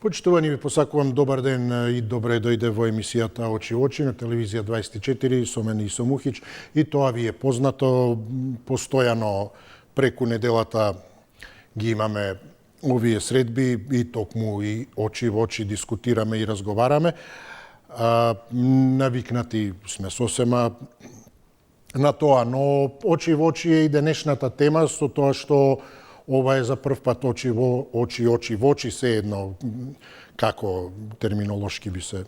Почитувани, ви посакувам добар ден и добре дојде во емисијата Очи во очи на телевизија 24 со мене Исо Мухич. И тоа ви е познато, постојано преку неделата ги имаме овие средби и токму и очи во очи дискутираме и разговараме. Навикнати сме сосема на тоа, но очи во очи е и денешната тема со тоа што ова е за прв пат очи во очи се едно како терминолошки би се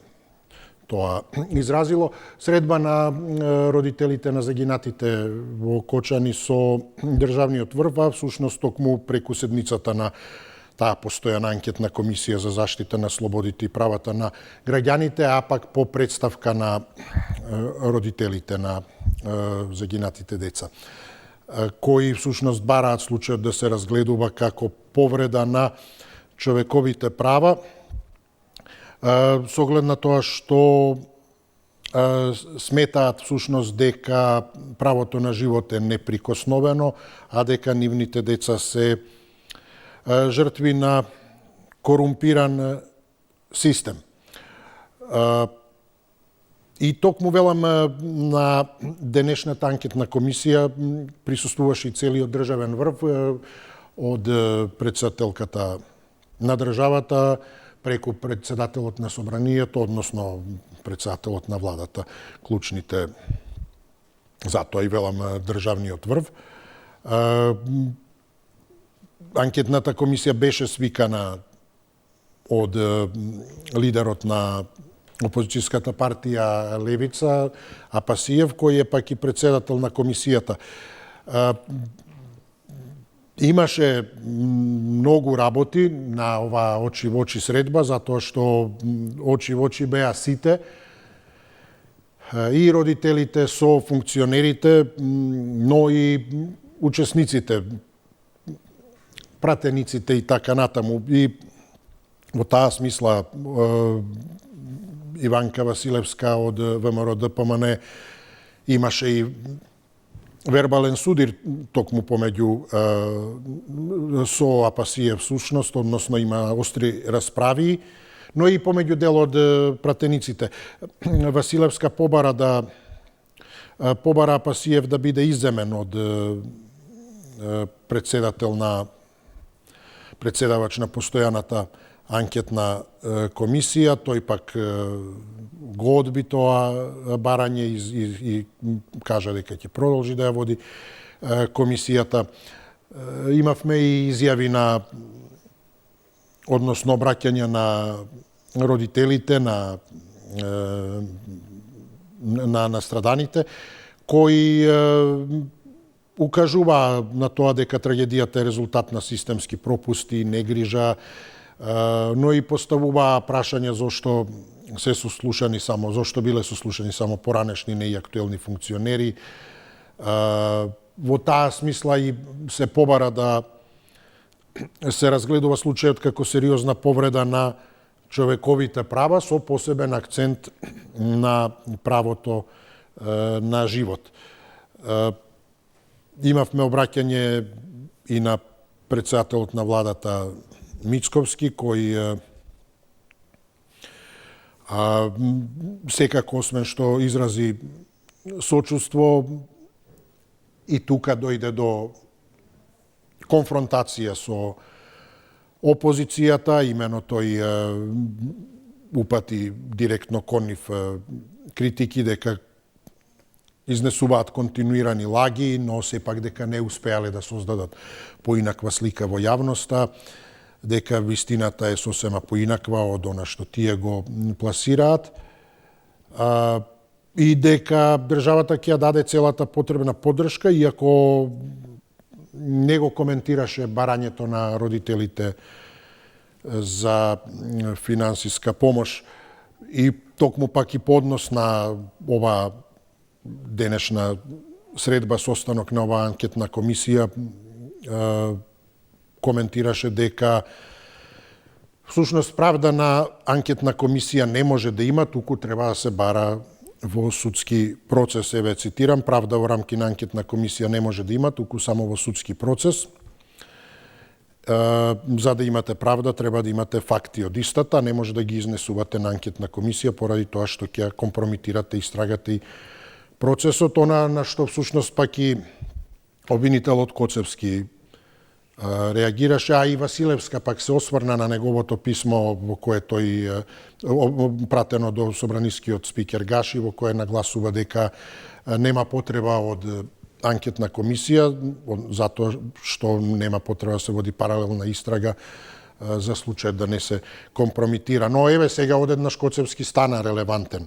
тоа изразило. Средба на родителите на загинатите во Кочани со државниот врв, а всушност токму преку седмицата на таа постојана анкетна комисија за заштита на слободите и правата на граѓаните, а пак по представка на родителите на загинатите деца, кои всушност бараат случајот да се разгледува како повреда на човековите права, со оглед на тоа што сметаат всушност дека правото на живот е неприкосновено, а дека нивните деца се жртви на корумпиран систем. И токму велам на денешната анкетна комисија присуствуваше и целиот државен врв од претседателката на државата преку претседателот на собранието, односно претседателот на владата, клучните, затоа и велам државниот врв. Анкетната комисија беше свикана од лидерот на опозицијската партија Левица, Апасиев, кој е пак и председател на комисијата. Имаше многу работи на ова очи во очи средба, затоа што очи во очи беа сите, и родителите со функционерите, но и учесниците, пратениците и така натаму. И во таа смисла Иванка Василевска од ВМРО ДПМН имаше и вербален судир токму помеѓу со Апасиев всушност, односно има остри расправи, но и помеѓу дел од пратениците. Василевска побара Апасиев да биде изземен од председавач на постојаната анкетна комисија. Тој пак го одби тоа барање и кажа дека ќе продолжи да ја води комисијата. Имавме и изјави односно обраќања на родителите на настраданите, кои укажува на тоа дека трагедијата е резултат на системски пропусти, негрижа, но и поставува прашање зошто зошто биле сослушани само поранешни неактуелни функционери. Во таа смисла и се побара да се разгледува случајот како сериозна повреда на човековите права со посебен акцент на правото на живот. Имавме обраќање и на претседателот на владата Мицковски, кој секако, освен што изрази сочувство, и тука дојде до конфронтација со опозицијата, имено тој упати директно кон нив критики дека изнесуваат континуирани лаги, но сепак дека не успеале да создадат поинаква слика во јавноста, дека вистината е сосема поинаква од она што тие го пласираат, и дека државата ќе ја даде целата потребна поддршка, иако не го коментираше барањето на родителите за финансиска помош. И токму пак и по однос на ова денешна средба, состанок на оваа анкетна комисија, коментираше дека всушност правда на анкетна комисија не може да има, туку треба да се бара во судски процес. Еве цитирам: правда во рамки на анкетна комисија не може да има, туку само во судски процес. За да имате правда, треба да имате факти од истата, не може да ги изнесувате на анкетна комисија поради тоа што ќе компрометирате истрагата и процесот, на што всушност пак и обвинителот Коцевски реагираше, а и Василевска пак се осврна на неговото писмо во кое тој пратено до собранискиот спикер Гаши, во кое нагласува дека нема потреба од анкетна комисија, затоа што нема потреба да се води паралелна истрага за случај да не се компрометира. Но еве сега одеднаш Коцевски стана релевантен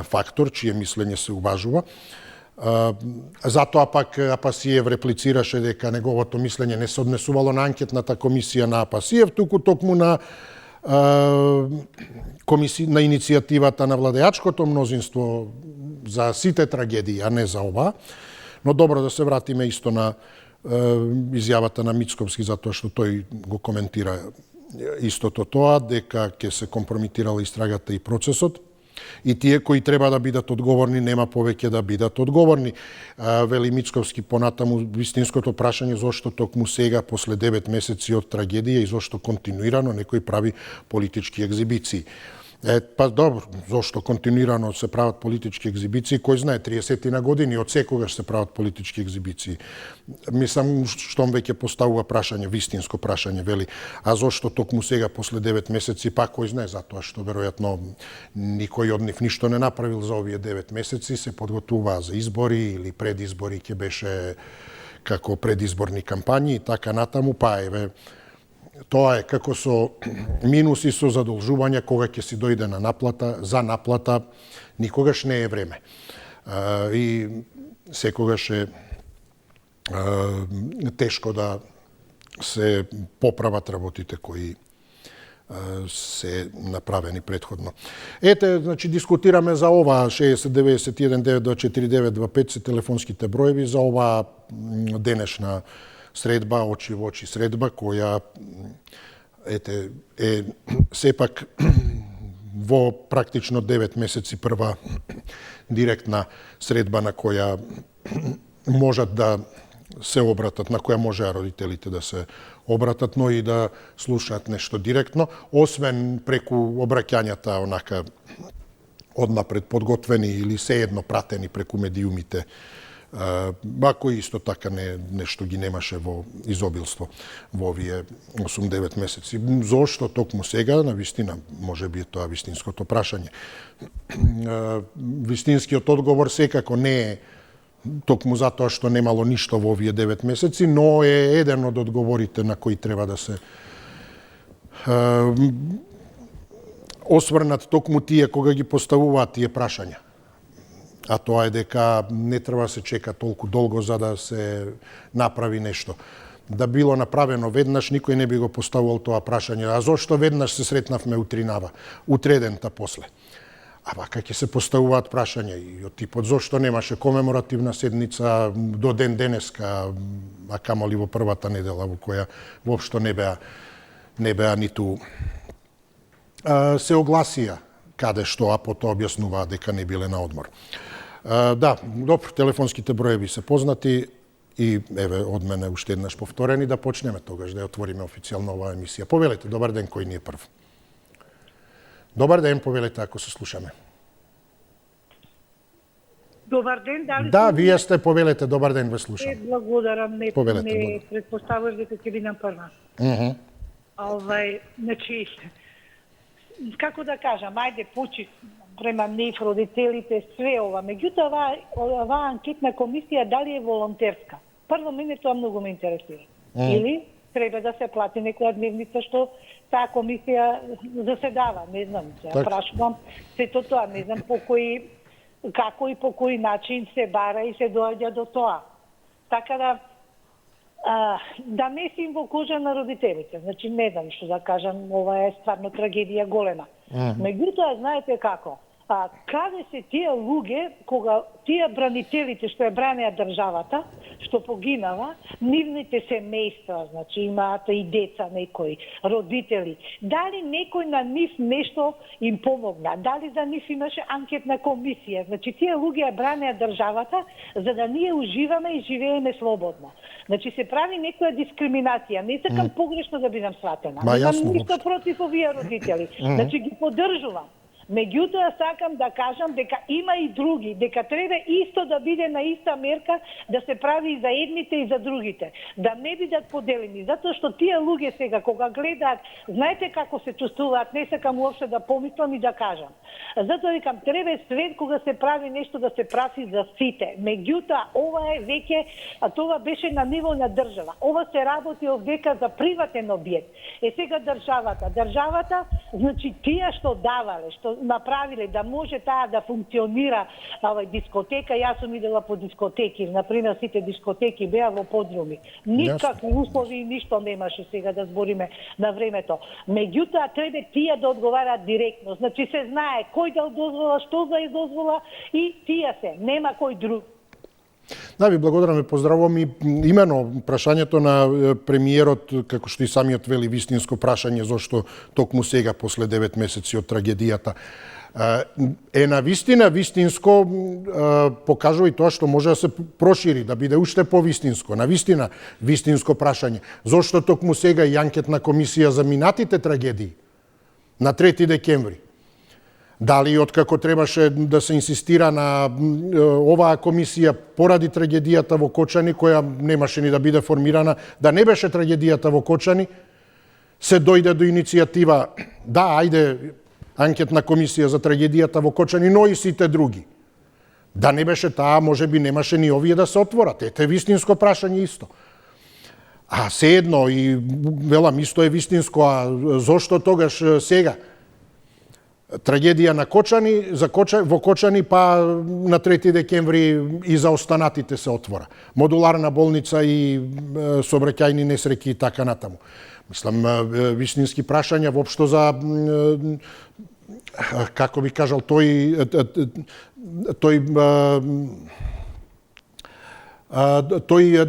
фактор, чие мислење се уважува. Затоа пак Апасиев реплицираше дека неговото мислење не се однесувало на анкетната комисија на Апасиев, туку токму на иницијативата на владеачкото мнозинство за сите трагедии, а не за ова. Но добро, да се вратиме исто на изјавата на Мицковски, затоа што тој го коментира истото тоа, дека ќе се компрометирала истрагата и процесот. И тие кои треба да бидат одговорни, нема повеќе да бидат одговорни. Вели Мицковски понатаму, вистинското прашање зошто токму сега, после 9 месеци од трагедија, и зошто континуирано некој прави политички екзибиции. Па добро, зошто континуирано се прават политички екзибиции, кој знае, 30 на години, од секогаш се прават политички екзибиции. Мислам, штом веќе поставува прашање, вистинско прашање, вели, а зошто токму сега, после 9 месеци, па кој знае, затоа што веројатно никој од нив ништо не направил за овие 9 месеци, се подготвува за избори или предизбори, ќе беше како предизборни кампањи и така натаму, па еве, тоа е како со минуси, со задолжување, кога ќе си дојде на наплата, за наплата, никогаш не е време. И секогаш е тешко да се поправат работите кои се направени предходно. Ете, значи, дискутираме за ова 60-91-924-925 се телефонските броеви, за ова денешна средба, очи во очи средба, која е сепак во практично 9 месеци прва директна средба на која можат да се обратат, на која може родителите да се обратат, но и да слушаат нешто директно, освен преку обраќањата онака однапред подготвени или сеедно пратени преку медиумите, ако исто така нешто ги немаше во изобилство во овие 8-9 месеци. Зошто токму сега, на вистина, може би тоа вистинското прашање. Вистинскиот одговор секако не е токму затоа што немало ништо во овие 9 месеци, но е еден од одговорите на кои треба да се осврнат токму тие кога ги поставуваат тие прашања. А тоа е дека не треба да се чека толку долго за да се направи нешто. Да било направено веднаш, никој не би го поставувал тоа прашање. А зошто веднаш се сретнавме утринава, утредента после? А вака ќе се поставуваат прашања и од типот зошто немаше комеморативна седница до ден денеска, а камоли во првата недела во која воопшто не беа ниту се огласија каде што, а потоа објаснуваа дека не биле на одмор. Да, добро, телефонските броеви се познати и еве од мене уште еднаш повторени, да почнеме тогаш да ја отвориме официјално оваа емисија. Повелете, добар ден, кој ни е прв? Добар ден, повелете, ако се слушаме. Добар ден, дали... Да, вие сте, повелете, добар ден, ве слушам. Благодарам, не предпоставуваш дека ќе бидам прва. Значи, како да кажам, ајде почит према нив, родителите, све ова. Меѓутоа, оваа анкетна комисија дали е волонтерска? Прво, мене тоа многу ме интересира. Или треба да се плати некоја дневница што таа комисија заседава, не знам, се прашувам сето тоа, не знам како и по кој начин се бара и се доаѓа до тоа. Така да месим во кожа на родителите. Значи, не знам што да кажам, ова е стварно трагедија голема. Меѓутоа, знаете како? Каде се тие луѓе, кога тие бранителите што ја бранеа државата, што погинава, нивните семејства, значи имаат и деца некои, родители. Дали некој на нив нешто им помогна? Дали за нив имаше анкетна комисија? Значи тие луѓе ја бранеа државата за да ние уживаме и живееме слободно. Значи се прави некоја дискриминација. Не сакам погрешно да бидам сватена. Немам ништо против овие родители. Значи ги поддржувам. Меѓутоа сакам да кажам дека има и други, дека треба исто да биде на иста мерка да се прави и за едните и за другите. Да не бидат поделени, затоа што тие луѓе сега кога гледаат, знаете како се чувствуваат, не сакам уопште да помислам и да кажам. Затоа викам треба свет кога се прави нешто да се прави за сите. Меѓутоа ова е веќе, а тоа беше на ниво на држава. Ова се работи овдека за приватен објект. Сега државата, значи тие што давале, што направиле да може таа да функционира дискотека. Јас сум идела по дискотеки, например сите дискотеки беа во подруми. Никакви услови и ништо немаше сега да збориме на времето. Меѓутоа треба тие да одговараат директно. Значи се знае кој да дозвола, што да дозвола и тие се, нема кој друг. Да, ви благодарам и поздравувам и имено прашањето на премиерот, како што и самиот вели, вистинско прашање, зашто токму сега, после 9 месеци од трагедијата, е на вистинско, покажува и тоа што може да се прошири, да биде уште повистинско, на вистинско прашање. Зошто токму сега и анкетна комисија за минатите трагедии на 3 декември? Дали откако требаше да се инсистира на оваа комисија поради трагедијата во Кочани, која немаше ни да биде формирана, да не беше трагедијата во Кочани, се дојде до иницијатива, да, ајде, анкетна комисија за трагедијата во Кочани, но и сите други. Да не беше таа, може би немаше ни овие да се отворат. Ете, вистинско прашање исто. А се едно, и велам, исто е вистинско, а зошто тогаш сега? Трагедија на Кочани, во Кочани, па на 3 декември и за останатите се отвора. Модуларна болница и сообраќајни несреќи и така натаму. Мислам, вистински прашања воопшто за, како би кажал, тој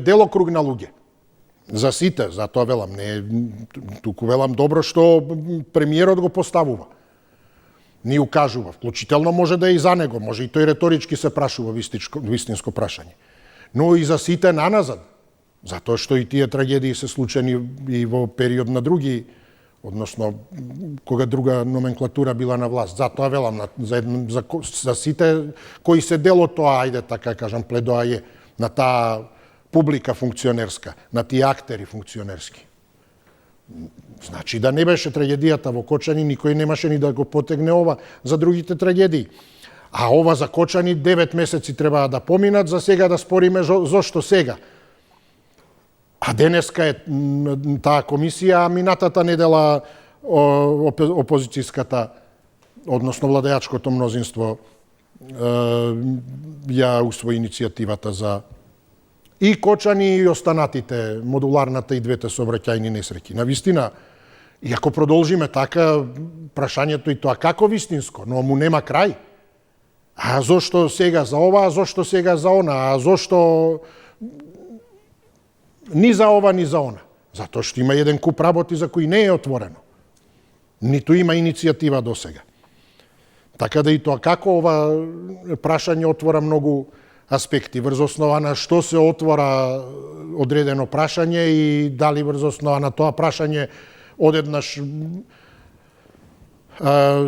делокруг на луѓе. За сите, затоа велам, не, туку велам добро што премиерот го поставува. Ни укажува, вклучително може да е и за него, може и тој реторички се прашува вистинско прашање. Но и за сите наназад, затоа што и тие трагедии се случени и во период на други, односно кога друга номенклатура била на власт. Затоа велам за сите кои се дел од тоа, ајде така кажам, пледоаје на таа публика функционерска, на тие актери функционерски. Значи да не беше трагедијата во Кочани, никој немаше ни да го потегне ова за другите трагедии. А ова за Кочани 9 месеци треба да поминат, за сега да спориме зошто сега. А денеска е таа комисија, а минатата недела опозицијската, односно владеачкото мнозинство ја усвои иницијативата за и Кочани и останатите, модуларната и двете сообраќајни несреќи. Навистина, и ако продолжиме така, прашањето и тоа како вистинско, но му нема крај. А зошто сега за ова, а зошто сега за она, а зошто ни за ова, ни за она? Затоа што има еден куп работи за кои не е отворено. Ниту има иницијатива до сега. Така да и тоа како ова прашање отвора многу аспекти, врз основа на што се отвора одредено прашање и дали врз основа на тоа прашање одеднаш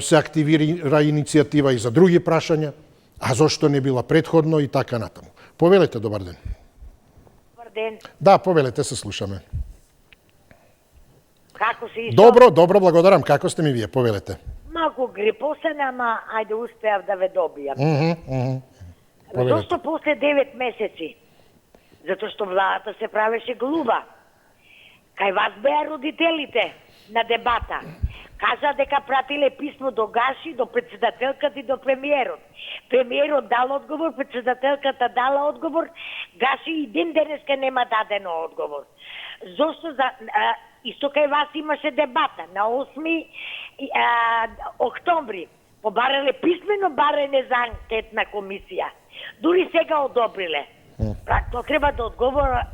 се активира иницијатива и за други прашања, а зошто не била предходно и така натаму. Повелете, добар ден. Добар ден. Да, повелете, се слушаме. Како си ишо? Добро, благодарам. Како сте ми вие? Повелете. Малку грипосен, ама ајде успеав да ве добијам. Зошто после 9 месеци? Затоа што владата се правеше глуба. Кај вас беа родителите на дебата. Кажа дека пратиле писмо до Гаши, до председателката и до премиерот. Премиерот дал одговор, председателката дала одговор, Гаши и ден денеска нема дадено одговор. Зошто исто кај вас имаше дебата на 8 октомври. Побарале писмено барање за анкетна комисија. Дури сега одобриле. Тоа треба да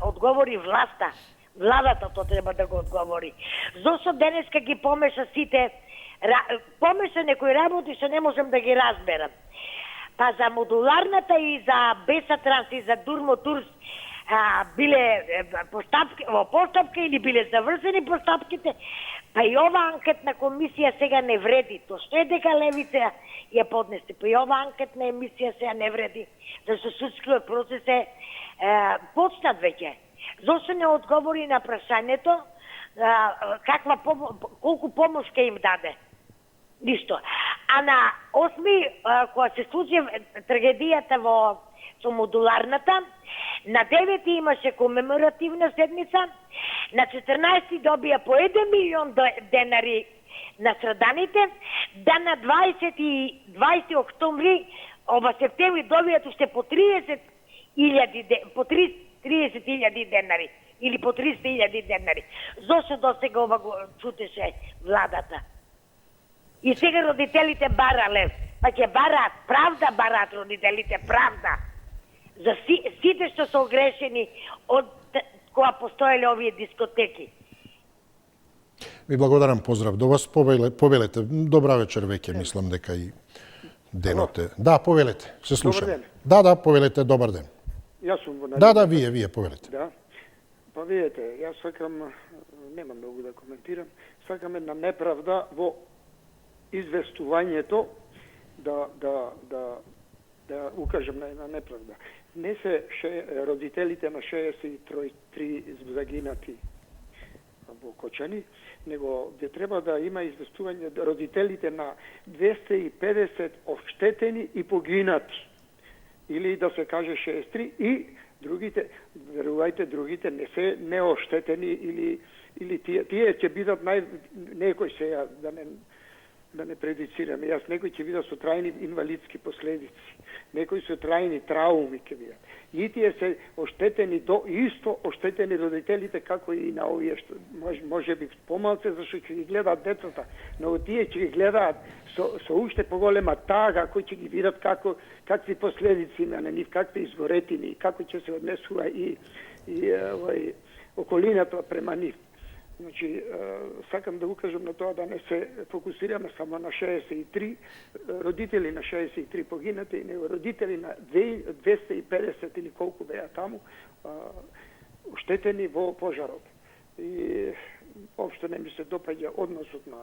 одговори власта. Владата тоа треба да го одговори. Зошто денеска ги помеша сите, помеша некои работи што не можем да ги разберам. Па за модуларната и за Бесатранс и за Дурмотурс биле во постапка или биле завршени постапките, па и ова анкетна комисија сега не вреди. Тоа што е дека Левица ја поднесе, па и ова анкетна емисија сега не вреди, зашто судскиот процес е почнат веќе. Зошто не одговори на прашањето колку помош ќе им даде? Ништо. А на 8, кога се случи трагедијата со модуларната, на 9 имаше комеморативна седмица, на 14 добија по 1 милион денари на страданите, да на 20 октомври, септември добијат уште по 30.000 денари или по 300.000 денари. Зошто до сега ова го чутеше владата? И сега родителите барале, па ќе бараат правда, бараат родителите правда. За сите што се огрешени од кога постоеле овие дискотеки. Ви благодарам, поздрав до вас. Повелете. Добра вечер веќе, мислам дека и денот е. Да, повелете. Се слушам. Да, повелете, добар ден. Јас сум во Да, вие повелете. Да. Па видете, јас сакам, нема многу да коментирам, сакам една неправда во известувањето да укажем на една неправда. Не се родителите на 63 загинати во Кочани, него где треба да има известување родителите на 250 оштетени и погинати. Или да се каже 63 и другите, верувајте, другите не се неоштетени или тие ќе бидат некој сега да не предицираме. Јас некои ќе видат со трајни инвалидски последици, некои со трајни трауми ќе видат. И тие се оштетени исто оштетени родителите како и на овие што може би помалце зашто ќе ги гледаат децата, но тие ќе ги гледаат со уште поголема тага, кои ќе ги видат какви последици има на нив, какви изгоретини, како ќе се однесува и околината према нив. Значи, сакам да укажам на тоа да не се фокусираме само на 63 родители на 63 погинати, него родители на 250 или колку беа таму оштетени во пожарот. И општо не ми се допаѓа односот на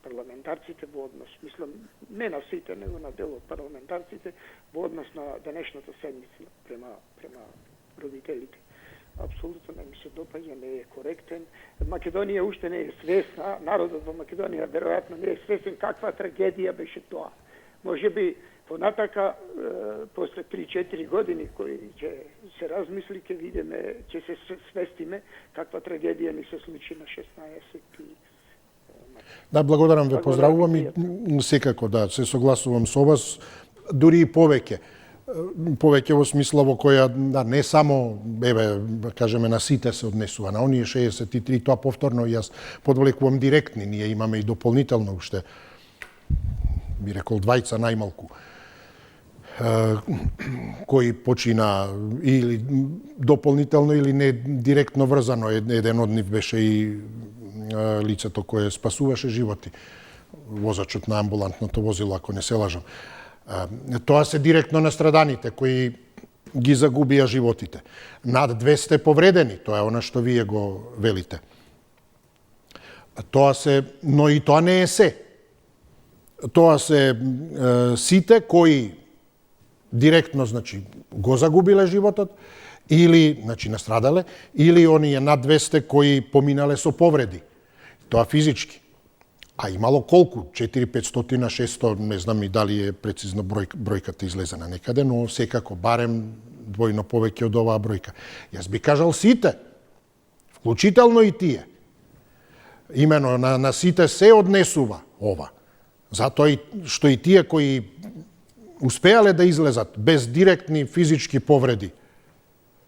парламентарците во однос, мислам, не на сите, него на дел од парламентарците во однос на денешната седмица према родителите. Апсолутно не ми се допаѓа, не е коректен. Македонија уште не е свесна, народот во Македонија веројатно не е свесен каква трагедија беше тоа. Може би понатака, после 3-4 години кои ќе се размисли, ќе видиме, ќе се свестиме каква трагедија ни се случи на 16 Да, благодарам, ве поздравувам и секако да се согласувам со вас, дури и повеќе во смисла во која не само, кажеме, на сите се однесува, на оние 63, тоа повторно јас подвлекувам директни, ние имаме и дополнително уште, би рекол, двајца најмалку, кои почина или дополнително или не директно врзано. Еден од нив беше и лицето кое спасуваше животи, возачот на амбулантното возило, ако не се лажам. Тоа се директно на страданите кои ги загубија животите. Над 200 повредени, тоа е она што вие го велите. Тоа се, но и тоа не е се. Тоа се сите кои директно, значи, го загубиле животот, или, значи, настрадале, или оние над 200 кои поминале со повреди. Тоа физички. А имало колку? 400, 500, 600, не знам и дали е прецизно бројката излезена некаде, но секако барем двојно повеќе од оваа бројка. Јас би кажал сите, вклучително и тие. Имено на сите се однесува ова. Затоа што и тие кои успеале да излезат без директни физички повреди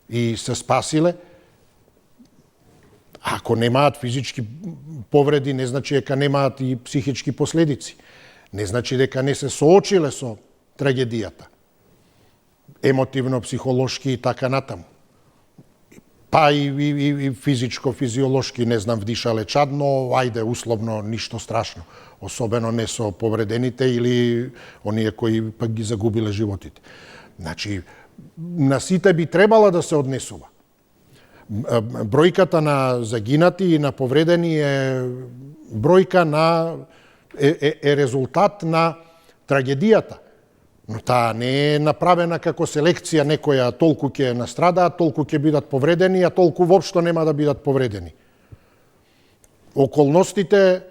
и се спасиле, ако немаат физички повреди, не значи дека немаат и психички последици. Не значи дека не се соочиле со трагедијата. емотивно, психолошки и така натаму. Па и физичко, физиолошки, не знам, вдишале чадно, ајде, условно, ништо страшно. Особено не со повредените или оние кои пак ги загубиле животите. Значи, на сите би требало да се однесува. Бројката на загинати и на повредени е бројка на е резултат на трагедијата. Но таа не е направена како селекција, некоја толку ќе настрадаат, толку ќе бидат повредени, а толку воопшто нема да бидат повредени. Околностите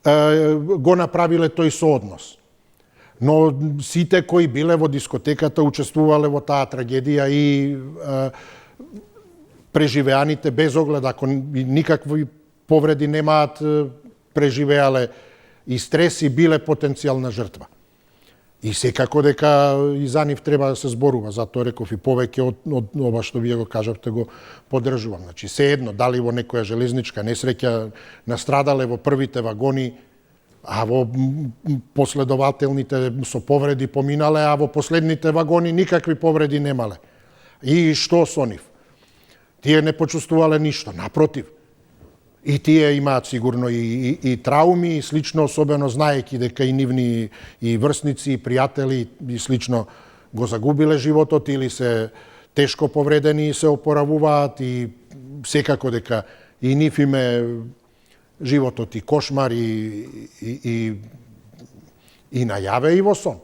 го направиле тој сооднос. Но сите кои биле во дискотеката, учествувале во таа трагедија и преживеаните без оглед, ако никакви повреди немаат, преживеале и стрес и биле потенцијална жртва. И секако дека и за нив треба да се зборува, затоа реков и повеќе од ова што вие го кажавте го поддржувам. Значи, се едно, дали во некоја железничка несреќа настрадале во првите вагони, а во последователните со повреди поминале, а во последните вагони никакви повреди немале. И што со нив? Тие не почувствувале ништо, напротив. И тие имаат сигурно и трауми и слично, особено знаејќи дека и нивни и врсници, и пријатели и слично го загубиле животот или се тешко повредени и се опоравуваат и секако дека и нив име животот и кошмар и најаве и во сон.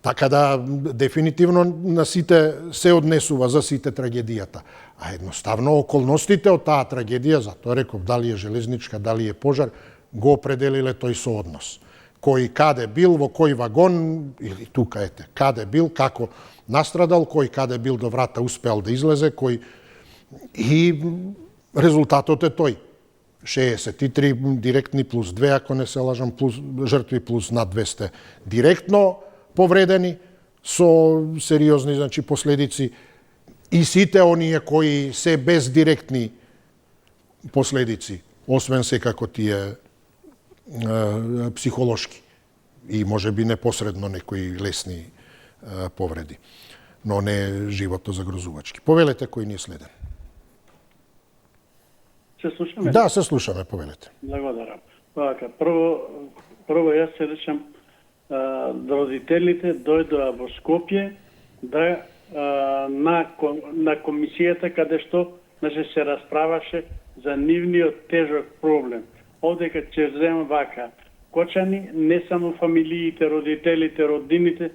Така да, дефинитивно на сите се однесува за сите трагедијата. А едноставно околностите од таа трагедија, затоа реков, дали е железничка, дали е пожар, го определиле тој сооднос. Кој каде бил, во кој вагон, или тука ете, каде бил, како настрадал, кој каде бил до врата успеал да излезе, кој... И резултатот е тој. 63 директни плюс 2, ако не се лажам, плюс жртви плюс над 200 директно повредени со сериозни, значи, последици, и сите оние кои се без директни последици, освен секако тие психолошки и можеби непосредно некои лесни повреди, но не живото загрозувачки. Повелете кој ни е следен. Се слушаме? Да, се слушаме, повелете. Благодарам. Прво јас се речам, родителите дојдоа во Скопје на комисијата каде што се расправаше за нивниот тежок проблем. Овдека ќе земам вака. Кочани, не само фамилиите, родителите, роднините,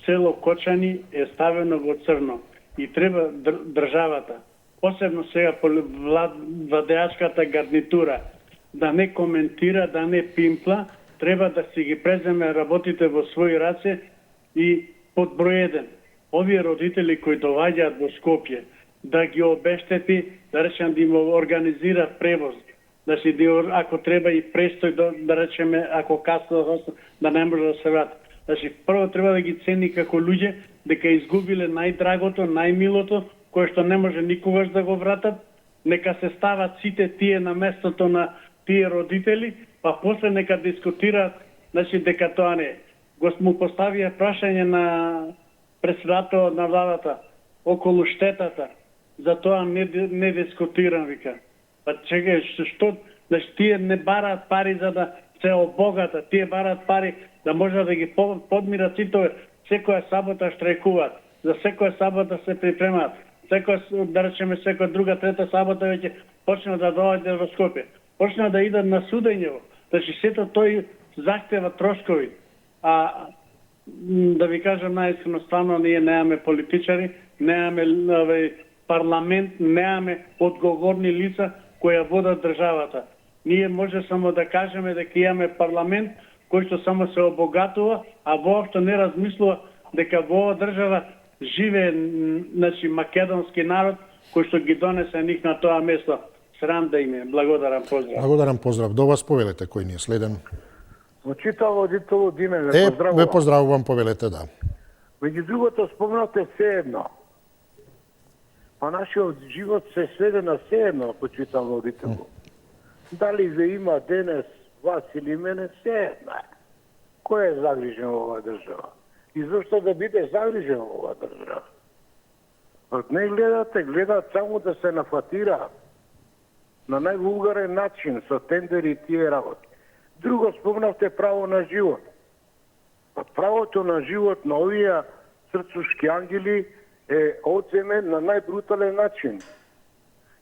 цело Кочани е ставено во црно. И треба државата, посебно сега владеачката гарнитура, да не коментира, да не пимпла, треба да си ги преземе работите во своји раце и под број 1. Овие родители кои доаѓаат во Скопје, да ги обештети, да речем да им организира превоз, да си ако треба и престој, да речеме ако касно да не може да се врати. Значи прво треба да ги цени како луѓе дека изгубиле најдрагото, најмилото, кое што не може никогаш да го вратат, нека се стават сите тие на местото на тие родители, па после нека дискутираат, значи дека тоа не. Го му поставија прашање на председател на владата околу штетата. За тоа не дискутирам, вика. Па чекај, што, значи тие не бараат пари за да се обогатат, тие бараат пари да можат да ги подмират сите, секоја сабота штрајкуваат, за секоја сабота се припремаат, да речеме секоја друга, трета сабота веќе почнат да доаѓаат во Скопје, почнат да идат на судење, значи сето тој захтева трошкови. А да ви кажам најискрено, стварно ние немаме политичари, немаме парламент, немаме одговорни лица кои ја водат државата. Ние може само да кажеме дека имаме парламент кој што само се обогатува, а воопшто не размислува дека во оваа држава живее, значи, македонски народ кој што ги донесе них на тоа место. Срам да име. Благодарам, поздрав. Благодарам, поздрав. До вас повелете кој ни е следен. Учител родител Диме, ве поздравувам. Ве поздравувам, повелете, да. Меѓу другото спомнате се едно. Па нашиот живот се сведе на се едно, ако читам родител. Дали ве има денес вас или мене, се едно е. Кој е загрижен во оваа држава? и зашто да биде загрижен во оваа држава. Не гледаат само да се нафатираат на највулгарен начин со тендери и тие работи. Друго, спомнавте право на живот. Правото на живот на овие срцушки ангели е оценен на најбрутален начин.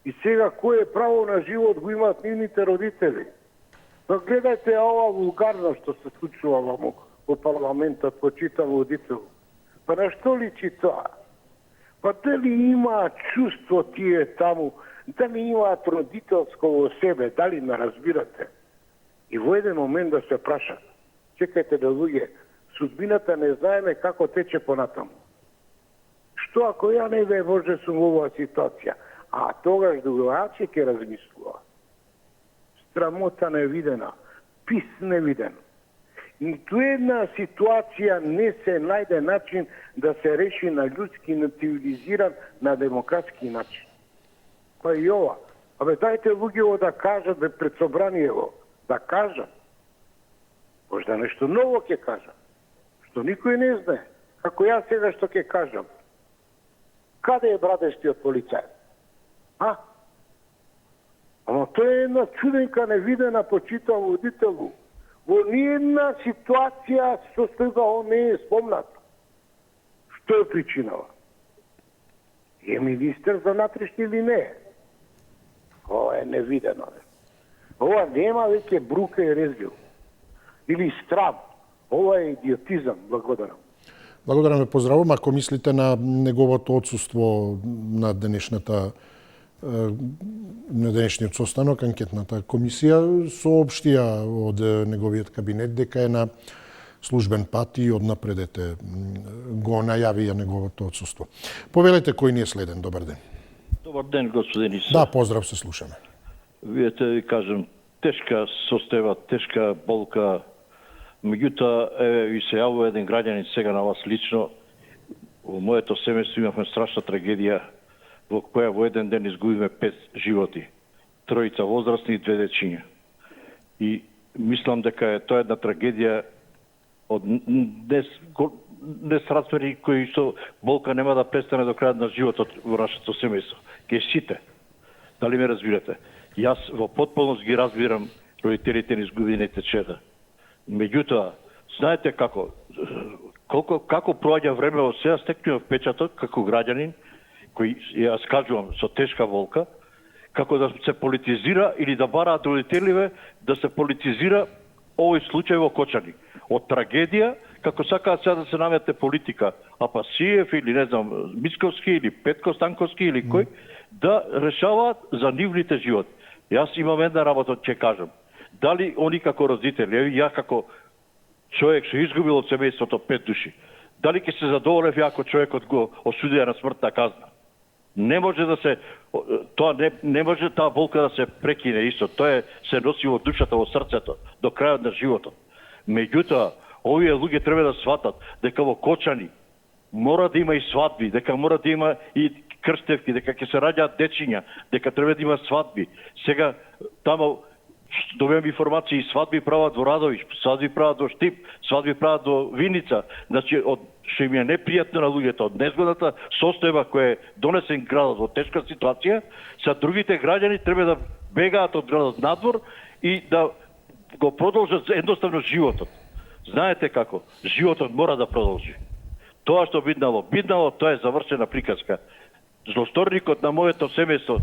И сега, кој е право на живот го имаат нивните родители? Но гледајте ова вулгарно што се случува во парламентот, почитано родител. Па на што личи тоа? Па дали имаат чувство тие таму, дали имаат родителско во себе, дали не разбирате? И во еден момент да се прашат, чекајте да луѓе, судбината не знаеме како тече понатаму. Што ако ја не бе може сум во оваа ситуација, а тогаш другаче ќе размислува. Срамота невидена, пис невиден. Ниту една ситуација не се најде начин да се реши на људски, на цивилизиран, на демократски начин. Па и ова. Абе, дајте луѓево да кажат пред собраниево, да кажат. Можда нешто ново ќе кажат, што никој не знае. Како јас сега што ќе кажам. Каде е брадештиот полицај? А? Ама тоа е една чуденка невидена, почитав водителу. Во ниједна ситуација состојба он не е спомнат. Што е причинава? Е министер за внатрешни или не? Ова е невидено. Ова нема веќе брука и резгил. Или страв. Ова е идиотизам. Благодарам. Благодарам ве, поздравувам. Ако мислите на неговото отсуство на денешниот состанок, анкетната комисија соопштија од неговиот кабинет дека е на службен пат и однапредете го најавија неговото отсуство. Повелете кој ни е следен. Добар ден. Добар ден, господин Иса. Да, поздрав, се слушаме. Видете, ви кажем, тешка состојба, тешка болка. Меѓутоа, ви се јавува еден граѓанин сега на вас лично. Во моето семејство имавме страшна трагедија во која во еден ден изгубиме 5 животи. 3 возрастни и 2 дечиња. И мислам дека тоа е една трагедија од несразмери кои што болка нема да престане до крајот на животот во нашето семејство. Ке сите. Дали ме разбирате? Јас во потполност ги разбирам родителите на изгубените чеда. Меѓутоа, знаете како проаѓа време од сега стекнува впечаток како граѓанин кој јас кажувам со тешка болка, како да се политизира или да бараат родителиве да се политизира овој случај во Кочани. Од трагедија, како сакаат сега да се наметне политика, Апасиев или не знам, Мицковски или Петко Станковски или кој, да решаваат за нивните животи. Јас имам една работа, ќе кажам. Дали они како родители, ја како човек што изгубил од семејството 5 души, дали ќе се задоволев ја ако човекот го осудија на смртна казна? Не може да се не може таа болка да се прекине исто. Тоа се носи во душата, во срцето до крајот на животот. Меѓутоа, овие луѓе треба да сватат дека во Кочани мора да има и свадби, дека мора да има и крстевки, дека ќе се раѓаат дечиња, дека треба да има свадби. Сега таму добивам информации, свадби прават во Радовиш, свадби прават во Штип, свадби прават во Виница. Значи, од што им е непријатно на луѓето, од незгодната состојба која е донесен градот во тешка ситуација, са другите граѓани треба да бегаат од градот надвор и да го продолжат едноставно животот. Знаете како? Животот мора да продолжи. Тоа што биднало, тоа е завршена приказка. Злосторникот на моето семејство,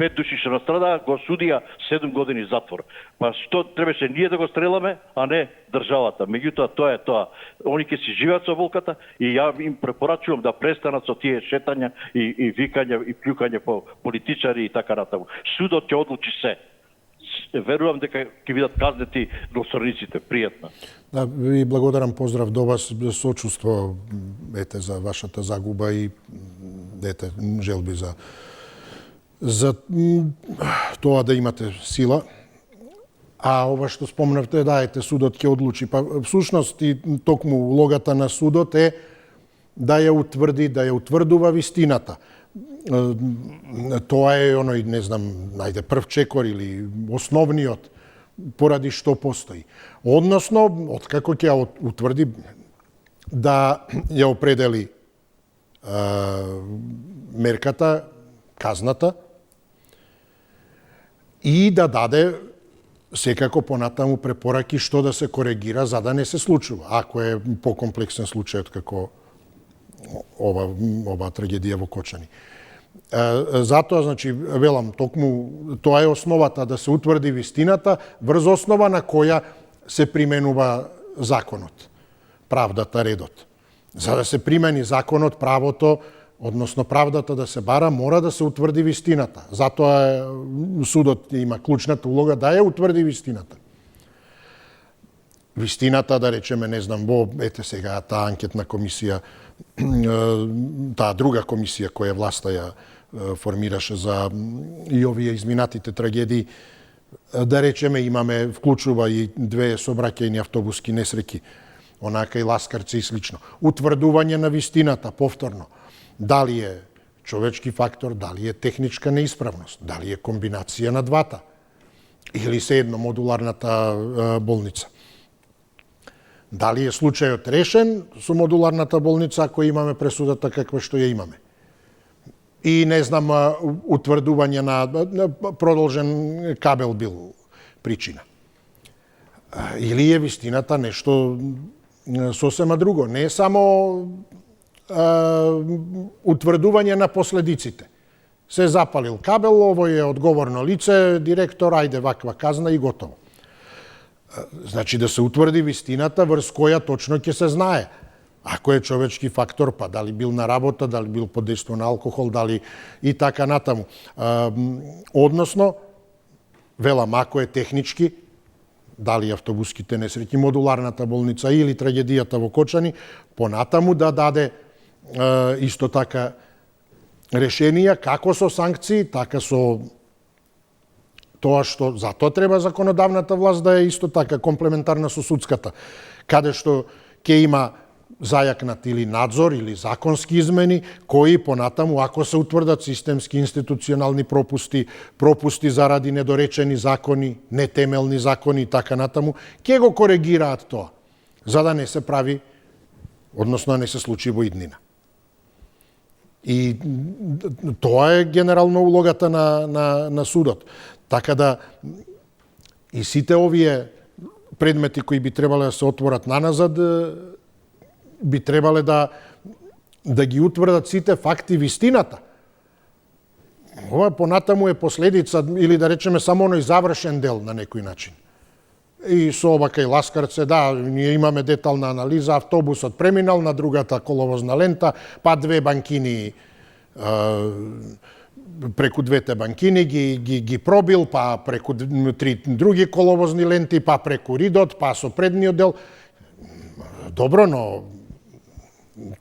5 души што настрадаа, го судија 7 години затвор. Па што требаше ние да го стреламе, а не државата. Меѓутоа тоа е тоа. Они ќе си живеат со болката и ја им препорачувам да престанат со тие шетања и викања и плјукање по политичари и така натаму. Судот ќе одлучи се. Верувам дека ќе бидат казнети злосторниците. Пријатно. Да, ви благодарам, поздрав до вас, сочувство за вашата загуба и желби за тоа да имате сила. А ова што спомнавте, судот ќе одлучи. Па всушност и токму улогата на судот е да ја утврди, да ја утврдува вистината. Тоа е оној, не знам, прв чекор или основниот поради што постои. Односно, откако ќе ја утврди, да ја определи мерката, казната, и да даде секако понатаму препораки што да се коригира за да не се случува, ако е покомплексен случајот како ова трагедија во Кочани. Затоа, значи, велам, токму тоа е основата да се утврди вистината врз основа на која се применува законот, правдата, редот. За да се примени законот, правото, односно правдата да се бара, мора да се утврди вистината. Затоа судот има клучната улога да ја утврди вистината. Вистината, да речеме, не знам, ете сега, таа анкетна комисија, таа друга комисија која власта ја формираше за и овие изминатите трагедии, да речеме, вклучува и 2 сообраќајни автобуски несреќи, онака и ласкарци и слично. Утврдување на вистината, повторно. Дали е човечки фактор, дали е техничка неисправност, дали е комбинација на двата, или се едно модуларната болница. Дали е случајот решен со модуларната болница ако имаме пресудата каква што ја имаме. И не знам, утврдување на продолжен кабел бил причина. Или е вистината нешто сосема друго. Не е само утврдување на последиците. Се запалил кабел, овој е одговорно лице, директор, ајде ваква казна и готово. Значи да се утврди вистината врз која точно ќе се знае. Ако е човечки фактор, па дали бил на работа, дали бил под дејство на алкохол, дали и така натаму. Односно, велам, ако е технички, дали автобуските несреќи, модуларната болница или трагедијата во Кочани, понатаму да даде исто така решенија како со санкции, така со тоа што затоа треба законодавната власт да е исто така комплементарна со судската, каде што ќе има зајакнат или надзор или законски измени кои понатаму ако се утврдат системски институционални пропусти заради недоречени закони, нетемелни закони и така натаму, ќе го коригираат тоа, за да не се прави, односно не се случи во иднина. И тоа е генерално улогата на судот. Така да и сите овие предмети кои би требале да се отворат наназад, би требале да ги утврдат сите факти вистината. Ова понатаму е последица, или да речеме само оној завршен дел на некој начин. И со ова кај Ласкарце, да, ние имаме детална анализа, автобусот преминал на другата коловозна лента, па 2 банкини, преку 2 банкини ги пробил, па преку 3 други коловозни ленти, па преку ридот, па со предниот дел. Добро, но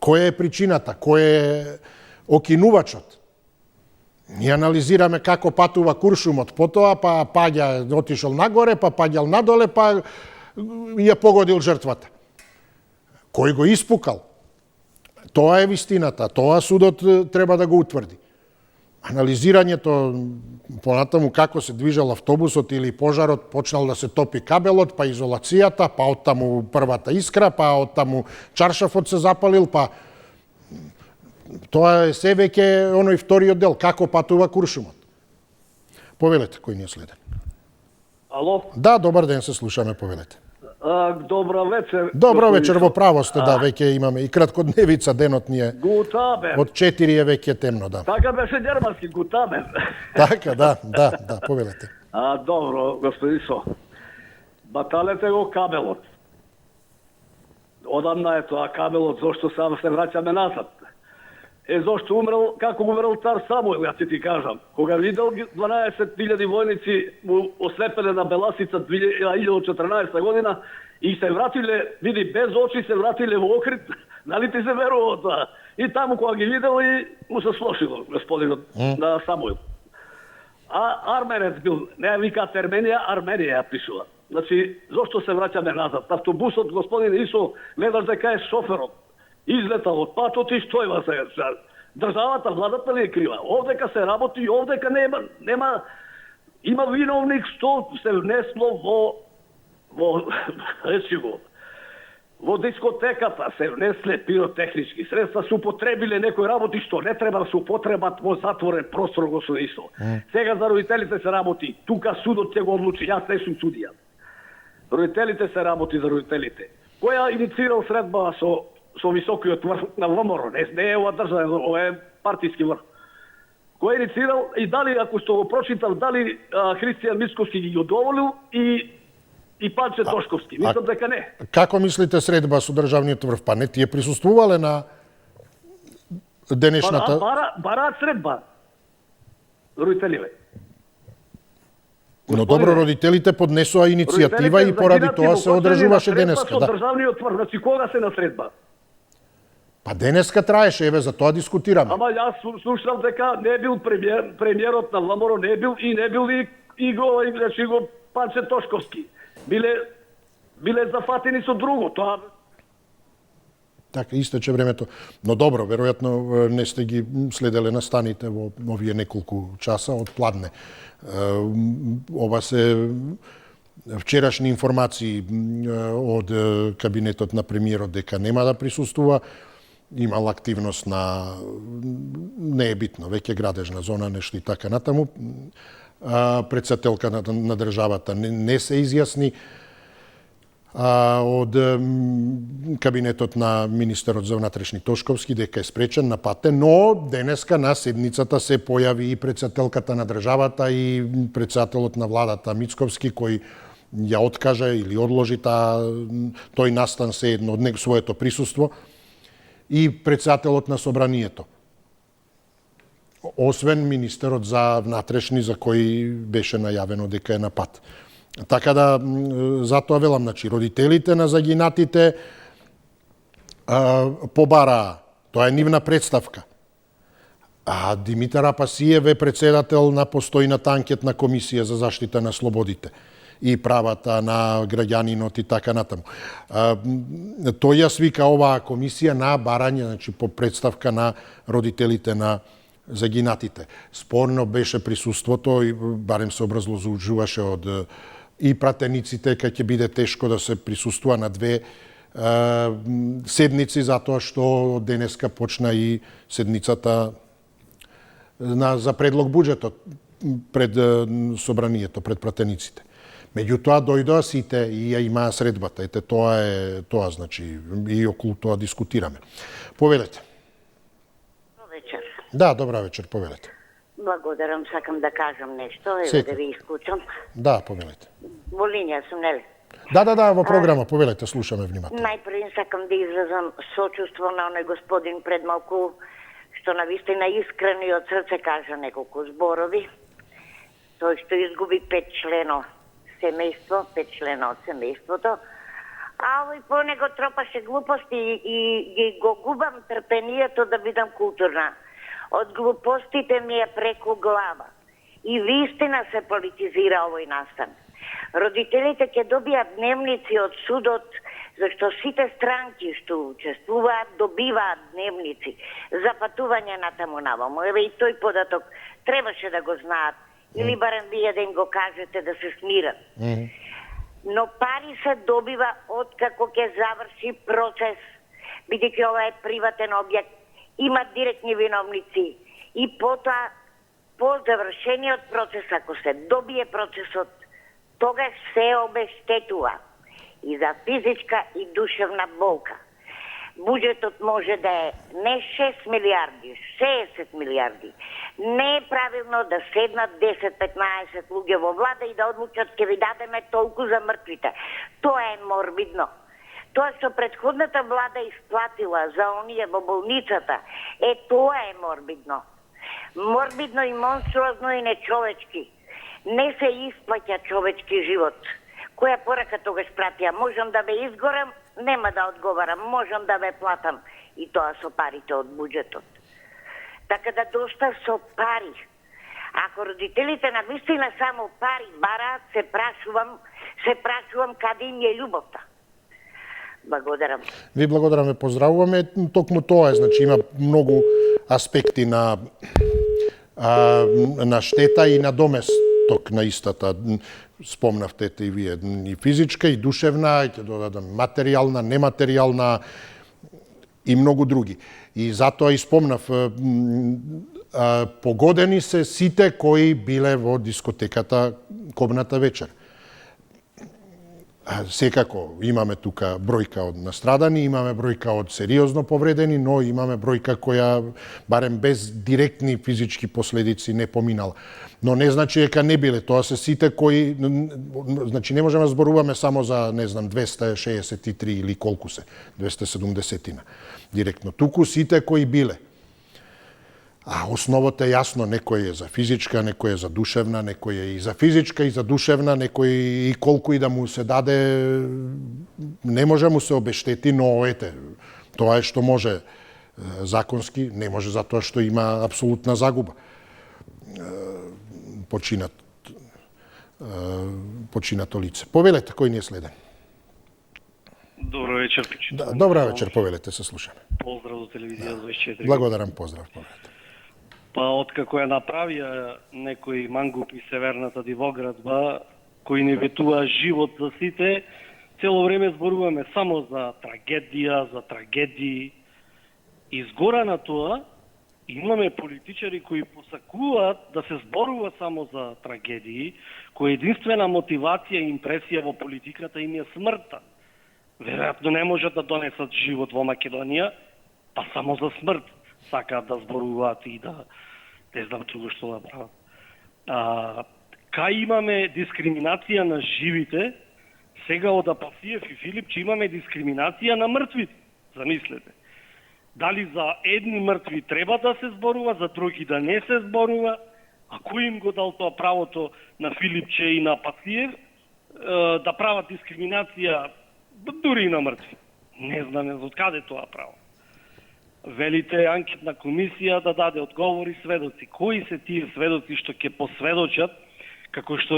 која е причината? Кој е окинувачот? Ние анализираме како патува куршумот, потоа па паѓа, отишол нагоре, па паѓал надоле, па ја погодил жртвата. Кој го испукал? Тоа е вистината, тоа судот треба да го утврди. Анализирањето понатаму како се движал автобусот или пожарот, почнал да се топи кабелот, па изолацијата, па оттаму првата искра, па оттаму чаршафот се запалил, па тоа е се веќе оној вториот дел, како патува куршумот. Повелете, кој ни е следен. Ало? Да, добар ден, се слушаме, повелете. Добро вечер. Добро вечер, во право сте, да, веќе имаме и краткодневица, денот ни е. Гутабен. Од 4 е веќе темно, да. Така беше германски, гутабен. Така, да, повелете. Добро, господин Со. Баталете го кабелот. Одамна е тоа кабелот, зошто сам се враќаме назад. Зошто умрел, како умрел цар Самуил, ја ти кажам. Кога видел 12.000 војници му ослепеле на Беласица 2014 година и се вратиле, види, без очи се вратиле во Охрид, нали ти се верува тоа? И таму кога ги видел и му се слошило господинот на Самуил. А арменец бил, не викаат Ерменија, Арменија ја пишува. Значи, зошто се враќаме назад? Автобусот, господин Исо, гледаш дека е шоферот. Излетал од патот и стојва се. Државата, владата ли е крива? Овдека се работи и овдека нема има виновник што се внесло во речи го. Во дискотеката се внесле пиротехнички средства, се употребиле некои работи што не треба да се употребат во затворен простор, господин Исто. Сега за родителите се работи, тука судот ќе го одлучи, јас не сум судија. Родителите се работи за родителите. Која инициирал средба со високиот врх на ВМРО? Не е ова државен, ова е партиски врх. Кој инициирал и дали, ако што го прочитав, дали Христијан Мицковски ги одоволил и Панче Тошковски. Мислам дека не. Како мислите средба со државниот врв? Па не тие присуствувале на денешната... Бараат средба. Родителиве. Но добро, родителите поднесоа иницијатива и поради тоа се одржуваше денеска. Со државниот врв, значи кога се на средба? Па денеска траеше, еве, за тоа дискутираме. Ама јас слушав дека не бил премиерот на ВМРО, не бил и го Панче Тошковски. Биле зафатени со друго, тоа... Така, истече времето. Но добро, веројатно не сте ги следеле настаните во овие неколку часа од Пладне. Ова се вчерашни информации од кабинетот на премиерот дека нема да присуствува. Имал активност на... не е битно, веќе градежна зона, нешто и така натаму. Председателка на државата не се изјасни. Од кабинетот на министерот за внатрешни Тошковски дека е спречен, напатен, но денеска на седницата се појави и председателката на државата и председателот на владата Мицковски, кој ја откажа или одложи тој настан се едно од своето присуство, и председателот на собранието. Освен министерот за внатрешни, за кој беше најавено дека е на пат. Така да, затоа велам, значи, родителите на загинатите побараа, тоа е нивна представка. А Димитар Апасиев е председател на постојната анкетна комисија за заштита на слободите и правата на граѓанинот и така натаму. Тој ја свика оваа комисија на барање, значи, по представка на родителите на загинатите. Спорно беше присуството и барем се образложуваше од и пратениците кај ќе биде тешко да се присуствува на две седници, затоа што денеска почна и седницата за предлог буџетот пред собранието, пред пратениците. Меѓутоа дојдоа сите и ја имаа средбата. Ете, тоа значи, и околу тоа дискутираме. Повелете. Вечер. Да, добра вечер, повелете. Благодарам, сакам да кажам нешто, да ви исклучам. Да, повелете. Во линија сум, нели? Да, во програма, повелете, слушаме внимателно. Најпред сакам да изразам сочувство на оној господин пред малку, што навистина искрено и од срце кажа неколку зборови. Тој што изгуби 5 члено семејство, 5 члена од семејството, а овој по него тропаше глупости и го губам трпението да бидам културна. Од глупостите ми е преку глава. И вистина се политизира овој настан. Родителите ќе добијат дневници од судот, зашто сите странки што учествуваат добиваат дневници за патување натаму наваму. Еве и тој податок требаше да го знаат, или барем вие да им го кажете да се смират. Но пари се добива откако ќе заврши процес, бидејќи ова е приватен објект, има директни виновници и потоа по завршениот процес, ако се добие процесот, тогаш се обештетува и за физичка и душевна болка. Буџетот може да е не 6 милиарди, 60 милиарди. Не е правилно да седнат 10-15 луѓе во влада и да одлучат ќе ви дадеме толку за мртвите. Тоа е морбидно. Тоа што претходната влада исплатила за оние во болницата, тоа е морбидно. Морбидно и монструозно и нечовечки. Не се исплаќа човечки живот. Која порака тогаш пратија? Можам да ве изгорам, нема да одговарам. Можам да ве платам. И тоа со парите од буџетот. Така да доста со пари. Ако родителите на вистина само пари бараат, се прашувам каде им е љубовта. Благодарам. Ви благодараме, поздравуваме. Токму тоа е, значи има многу аспекти на штета и на домест ток на истата, спомнавте и вие, и физичка, и душевна, и ќе додадам материјална, нематеријална и многу други. И затоа и спомнав, погодени се сите кои биле во дискотеката Кобната вечер. Секако имаме тука бројка од настрадани, имаме бројка од сериозно повредени, но имаме бројка која барем без директни физички последици не поминала. Но не значи дека не биле, тоа се сите кои, значи не можеме да зборуваме само за, не знам, 263 или колку се, 270-тина директно. Туку сите кои биле. А основата е јасно, некој е за физичка, некој е за душевна, некој е и за физичка и за душевна, некој и колку и да му се даде, не може му се обештети, но ете, тоа е што може законски, не може затоа што има апсолутна загуба. Починато лице. Повелете, кој ни е следен? Добро вечер. Да, добра вечер, повелете, се слушаме. Поздрав до телевизија 24. Благодарам, поздрав, повелете. Па откако ја направија некои мангупи Северната Дивоградба, кои не ветува живот за сите, цело време зборуваме само за трагедија, за трагедии. Изгора на тоа, имаме политичари кои посакуваат да се зборува само за трагедии, кои единствена мотивација и импресија во политиката им е смртта. Веројатно не можат да донесат живот во Македонија, па само за смрт сакаат да зборуваат и да не знам друго што да прават. Кај имаме дискриминација на живите, сега од Апасиев и Филипче имаме дискриминација на мртвите. Замислете. Дали за едни мртви треба да се зборува, за други да не се зборува, а кој им го дал тоа правото на Филипче и на Апасиев да прават дискриминација дури и на мртви? Не знаме од каде тоа право. Велите анкетна комисија да даде одговори сведоци. Кои се тие сведоци што ќе посведочат, како што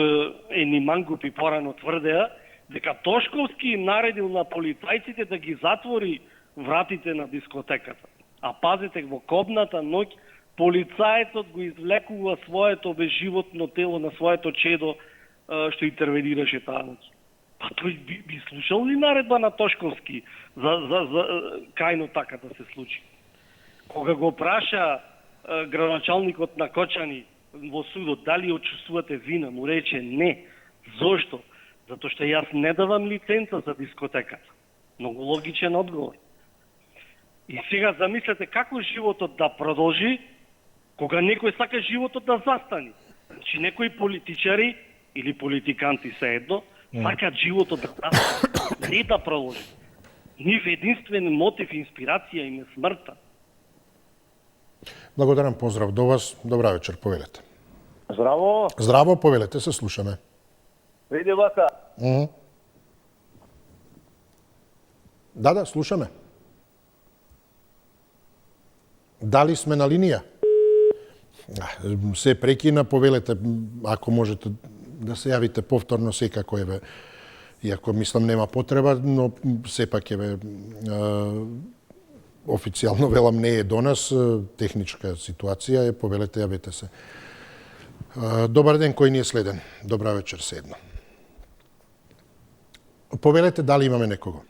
едни мангупи порано тврдеа, дека Тошковски им наредил на полицајците да ги затвори вратите на дискотеката. А пазете, во Кобната ноќ полицаецот го извлекува своето безживотно тело на своето чедо што интервенираше таа ноќ. Па тој би слушал ли наредба на Тошковски за крајно така да се случи? Кога го праша градоначалникот на Кочани во судот дали очувствувате вина, му рече не. Зошто? Затоа што јас не давам лиценца за дискотеката. Многу логичен одговор. И сега замислете како животот да продолжи кога некој сака животот да застани. Значи некои политичари или политиканти се едно сакаат животот да застани, не да продолжи. Нив единствен мотив и инспирација им е смртта. Благодарам, поздрав до вас. Добра вечер, повелете. Здраво. Здраво, повелете, се слушаме. Види вака. Да, слушаме. Дали сме на линија? Се прекина, повелете, ако можете да се јавите повторно, секако еве, иако мислам нема потреба, но сепак еве официјално велам не е до нас, техничка ситуација е, повелете, јавете се. Добар ден, кој ни е следен? Добра вечер, се едно. Повелете, дали имаме некого?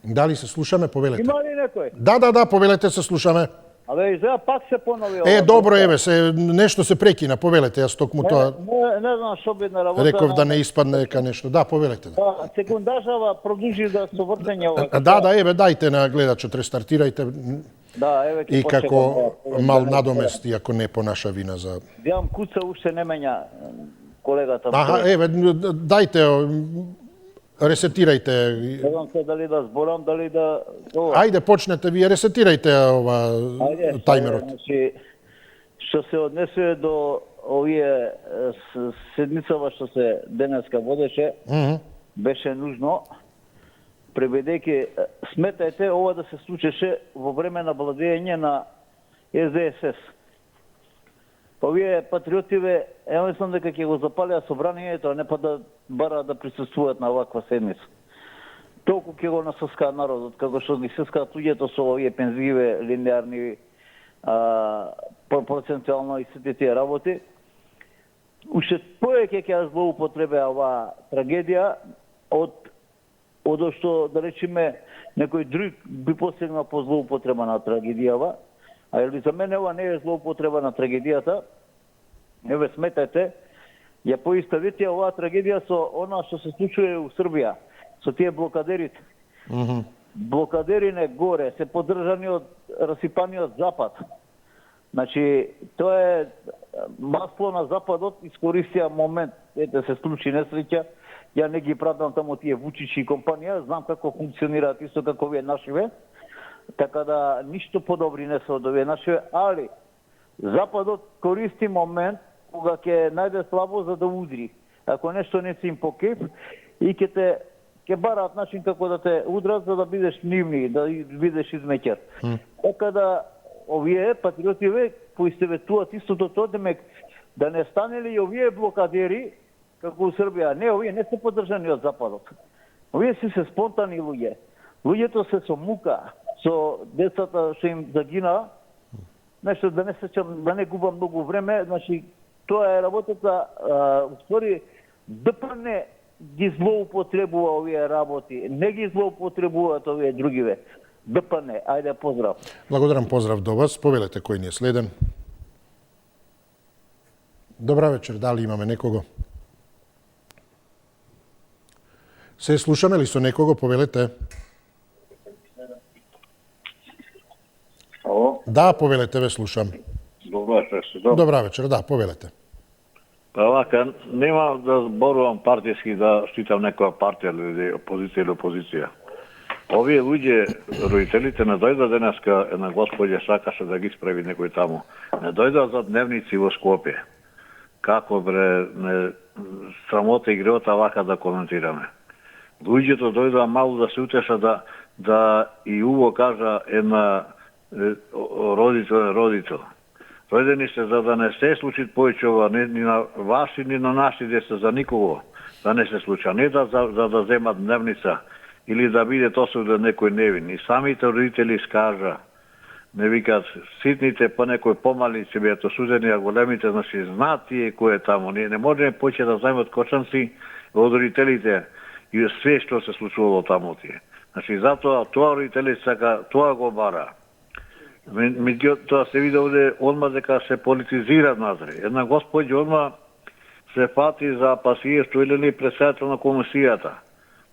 Дали се слушаме, повелете? Има ли некој? Да, повелете, се слушаме. Абе, изгледа пак се понови. Добро, еве, нешто се прекина, повелете, јас токму тоа... Не знам што би на работа... Реков да не испадне дека нешто. Да, повелете. Да, секундажава продолжи да се вртење ова. Да, еве, дајте на гледачот, рестартирајте. Да, еве ќе и како мал надомести, ако не по наша вина за... Дијам куца уште не менја колегата. Еве, дајте, ресетирајте. Не знам се дали да зборам, дали да... Ајде, почнете вие, ресетирајте тајмерот. Значи, што се однесува до овие седмицава што се денеска водеше, беше нужно, пребедејќи сметајте ова да се случеше во време на владење на СДСС. Па овие патриотиве, мислам дека ќе го запалеа собранието, а не па да бараат да присуствуваат на оваква седмица. Толку ќе го насоскаат народот, како што ги сескаат луѓето со овие пензиве линеарни процентуално и сите тие работи. Уште повеќе ќе ја злоупотребеа оваа трагедија од што, да речеме, некој друг би посегнал по злоупотреба на трагедијава, а или за мене ова не е злоупотреба на трагедијата. Еве сметете, ја поиставите оваа трагедија со она што се случува у Србија, со тие блокадерите. Блокадерите горе се поддржани од расипаниот Запад. Значи, тоа е масло на Западот, искористија момент, ете се случи несреќа, ја не ги пратам таму тие Вучичи и компанија, знам како функционираат исто како овие нашиве, така да ништо подобри не се од овие нашиве, али Западот користи момент кога ќе најде слабо за да удри. Ако нешто не си им по кеф, и ќе бараат начин како да те удрат за да бидеш нивни, да бидеш измеќар. Така да овие патриотиве поистоветуваат истото тоа, демек да не станели и овие блокадери како у Србија. Не, овие не се поддржани од Западот. Овие се спонтани луѓе. Луѓето се со мука, со децата што им загинаа. Нешто да не сеќам, да не губам многу време, значи тоа е работата, створи ДПН ги злоупотребува овие работи, не ги злоупотребуваат овие другиве. ДПН, ајде поздрав. Благодарам, поздрав до вас. Повелете кој ни е следен. Добра вечер, дали имаме некого? Се слушаме ли со некого? Повелете. Ало? Да, повелете, ве слушам. Добра вечер. Добра вечер, да, повелете. Па вака, нема да зборувам партиски да штитам некоја партија или опозиција. Овие луѓе, родителите, не дојдат денеска, една господја сакаше да ги исправи некој таму. Не дојдат за дневници во Скопје. Како бре, не срамота и греота вака да коментираме. Луѓето дојдоа малку да се утеша да и уво кажа една родител. Ројдени се за да не се случи повеќе ова, ни на ваши, ни на наши деца, за никого да не се случи. Не за да земат дневница или да биде осуден некој невин. И самите родители скажа, не викат, ситните па некој помали ќе бидат осудени, а големите, значи, знаат тие кој е таму. Ние не можеме повеќе да земат кочанци од родителите и све што се случувало таму тие. Значи, затоа тоа родители сака, тоа го бара. Тоа се види овде одма дека се политизира назре. Една господја одма се фати за пасијето или председател на комисијата.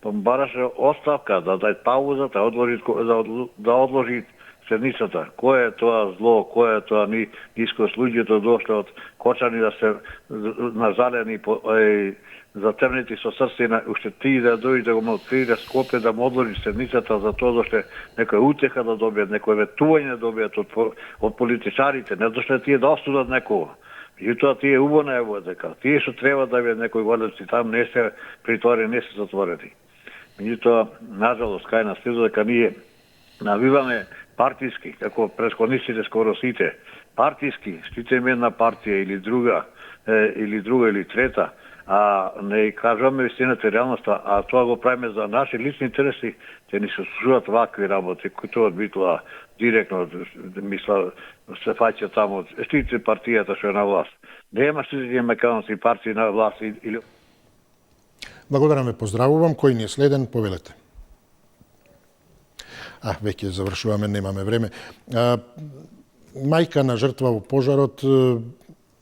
Па бараше оставка, да дај пауза, да одложи седницата. Кој е тоа зло, кој е тоа нискост, луѓето дошли од Кочани да се назалени затемнети со срцина, уште ти да дојде да го мотивира Скопје да му одложи седницата за тоа доште некој утеха да добијат, некој ветување да добијат од политичарите, не дошле тие да осудат некого. Меѓутоа тие убаво најавува дека тие што треба да бидат некои големци там не се притворени, не се затворени. Меѓутоа, нажалост, кај нас следува дека ние навиваме партиски, како претходниците скоро сите, партиски, штитиме една партија или друга или трета, а не кажуваме вистината и реалноста, а тоа го правиме за наши лични интереси, те ни се служат вакви работи, кои тоа битува директно, мисла, се фаќа таму, штитите партијата што е на власт. Нема штитите американски партии на власт или... Благодарам ве, поздравувам. Кој ни е следен, повелете. Веќе завршуваме, немаме време. Мајка на жртва во пожарот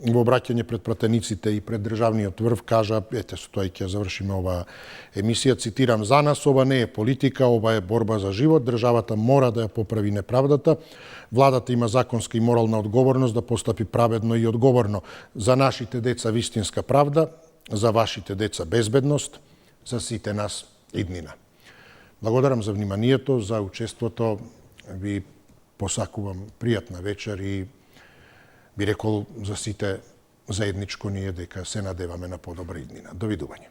во обраќање пред пратениците и пред државниот врв кажа, ете, со тоа и ќе завршиме оваа емисија, цитирам, за нас ова не е политика, ова е борба за живот, државата мора да ја поправи неправдата, владата има законска и морална одговорност да постапи праведно и одговорно. За нашите деца вистинска правда, за вашите деца безбедност, за сите нас иднина. Благодарам за вниманието, за учеството, ви посакувам пријатна вечер и би рекол за сите заедничко ние дека се надеваме на подобра иднина. Довидување.